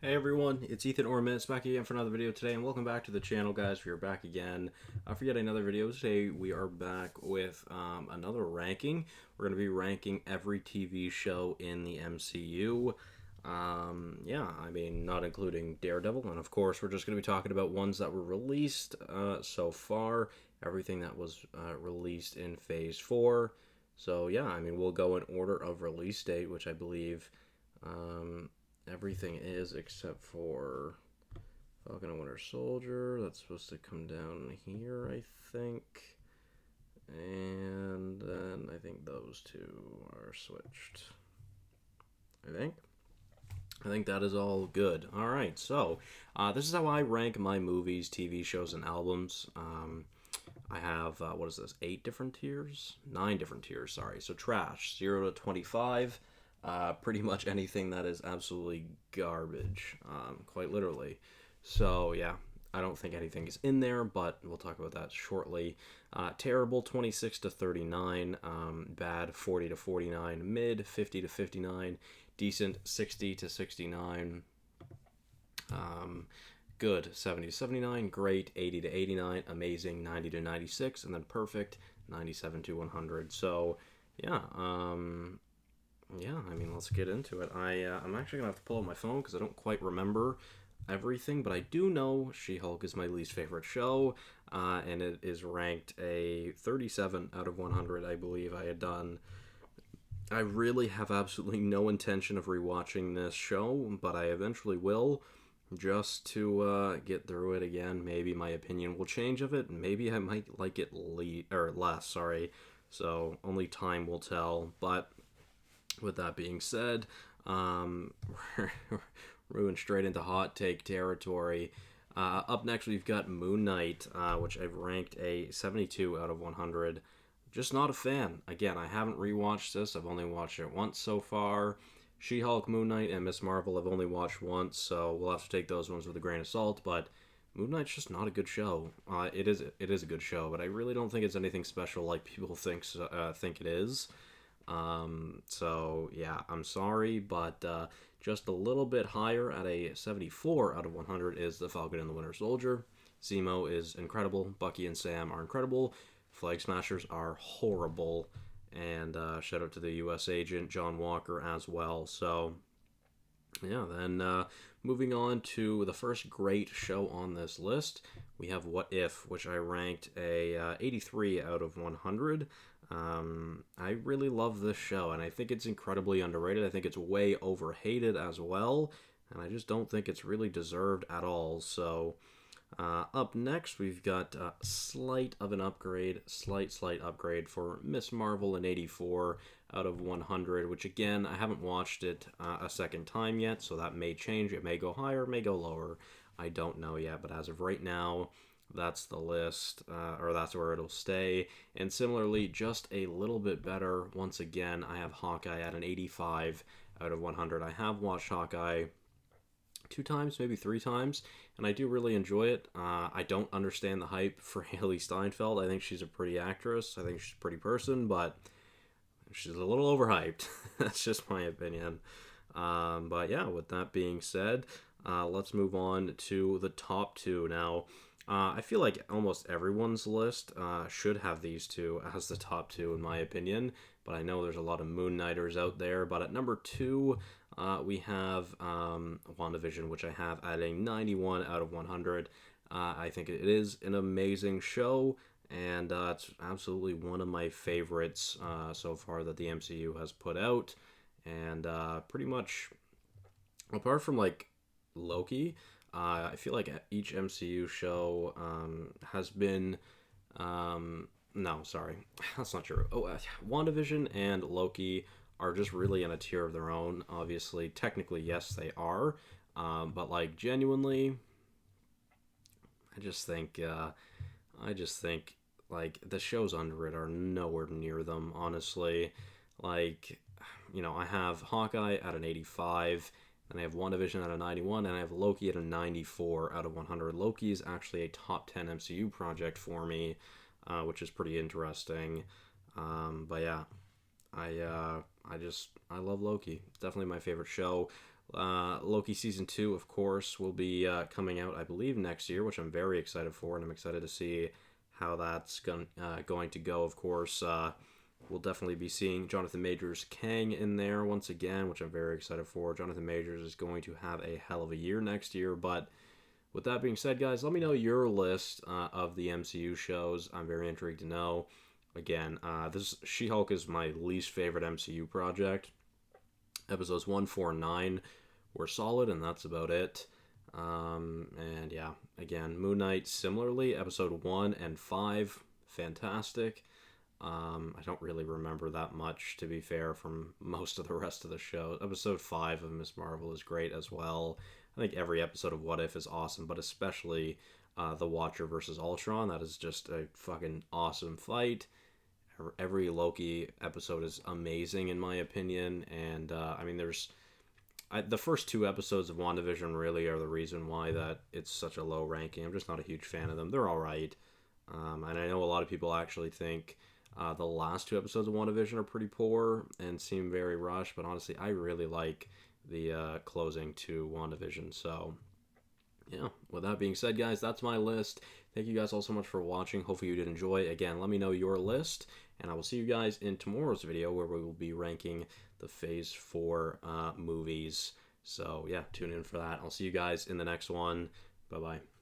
Hey everyone, it's Ethan Ormits back again for another video today, and welcome back to the channel, guys. We are back again for yet another video. Today we are back with another ranking. We're going to be ranking every TV show in the MCU. Yeah, I mean, not including Daredevil, and of course we're just going to be talking about ones that were released so far, everything that was released in Phase 4. So yeah, I mean, we'll go in order of release date, which I believe um, everything is except for Falcon and Winter Soldier. That's supposed to come down here, I think. And then I think those two are switched. I think. I think that is all good. All right, so this is how I rank my movies, TV shows, and albums. I have what is this? 8 different tiers, 9 different tiers. Sorry. So trash, 0 to 25. Pretty much anything that is absolutely garbage, quite literally. So yeah, I don't think anything is in there, but we'll talk about that shortly. Terrible, 26 to 39. Bad, 40 to 49. Mid, 50 to 59. Decent, 60 to 69. Um, Good, 70 to 79. Great, 80 to 89. Amazing, 90 to 96. And then perfect, 97 to 100. So yeah, I mean, let's get into it. I'm actually gonna have to pull up my phone because I don't quite remember everything, but I do know She-Hulk is my least favorite show, and it is ranked a 37 out of 100. I believe I had done. I really have absolutely no intention of rewatching this show, but I eventually will, just to get through it again. Maybe my opinion will change of it. Maybe I might like it or less. Sorry. So only time will tell. But with that being said, um, we're moving straight into hot take territory. Up next, we've got Moon Knight, which I've ranked a 72 out of 100. Just not a fan. Again, I haven't rewatched this. I've only watched it once so far. She-Hulk, Moon Knight, and Miss Marvel I've only watched once, so we'll have to take those ones with a grain of salt. But Moon Knight's just not a good show. It is a good show, but I really don't think it's anything special like people think it is. So yeah, I'm sorry, but just a little bit higher at a 74 out of 100 is the Falcon and the Winter Soldier. Zemo is incredible. Bucky and Sam are incredible. Flag Smashers are horrible. And shout out to the U.S. agent John Walker as well. So yeah, then moving on to the first great show on this list, we have What If, which I ranked a 83 out of 100. I really love this show, and I think it's incredibly underrated. I think it's way overhated as well, and I just don't think it's really deserved at all. So, up next, we've got slight of an upgrade, slight upgrade for Miss Marvel in 84 out of 100, which again, I haven't watched it a second time yet, so that may change. It may go higher, may go lower. I don't know yet, but as of right now, that's the list, or that's where it'll stay. And similarly, just a little bit better. Once again, I have Hawkeye at an 85 out of 100. I have watched Hawkeye 2 times, maybe 3 times, and I do really enjoy it. I don't understand the hype for Haley Steinfeld. I think she's a pretty actress. I think she's a pretty person, but she's a little overhyped. That's just my opinion. But yeah, with that being said, let's move on to the top two. Now, I feel like almost everyone's list should have these two as the top two, in my opinion. But I know there's a lot of Moon Knighters out there. But at number two, we have WandaVision, which I have at a 91 out of 100. I think it is an amazing show, and it's absolutely one of my favorites so far that the MCU has put out. And pretty much, apart from like Loki, I feel like each MCU show has been. No, sorry, that's not true. WandaVision and Loki are just really in a tier of their own. Obviously, technically, yes, they are. But like genuinely, I just think, I just think like the shows under it are nowhere near them. Honestly, like I have Hawkeye at an 85. And I have WandaVision at a 91, and I have Loki at a 94 out of 100. Loki is actually a top 10 MCU project for me, which is pretty interesting. But yeah, I love Loki. It's definitely my favorite show. Loki Season 2, of course, will be coming out, I believe, next year, which I'm very excited for, and I'm excited to see how that's going to go, of course. We'll definitely be seeing Jonathan Majors Kang in there once again, which I'm very excited for. Jonathan Majors is going to have a hell of a year next year, but with that being said, guys, let me know your list of the MCU shows. I'm very intrigued to know. Again, this She-Hulk is my least favorite MCU project. Episodes 1, 4, and 9 were solid, and that's about it. And yeah, again, Moon Knight, similarly, episode 1 and 5, fantastic. I don't really remember that much, to be fair, from most of the rest of the show. Episode 5 of Miss Marvel is great as well. I think every episode of What If is awesome, but especially The Watcher versus Ultron. That is just a fucking awesome fight. Every Loki episode is amazing, in my opinion. And, I mean, the first 2 episodes of WandaVision really are the reason why that it's such a low ranking. I'm just not a huge fan of them. They're alright. And I know a lot of people actually think the last 2 episodes of WandaVision are pretty poor and seem very rushed, but honestly, I really like the closing to WandaVision. So, yeah, with that being said, guys, that's my list. Thank you guys all so much for watching. Hopefully you did enjoy. Again, let me know your list, and I will see you guys in tomorrow's video where we will be ranking the Phase 4 movies. So, yeah, tune in for that. I'll see you guys in the next one. Bye-bye.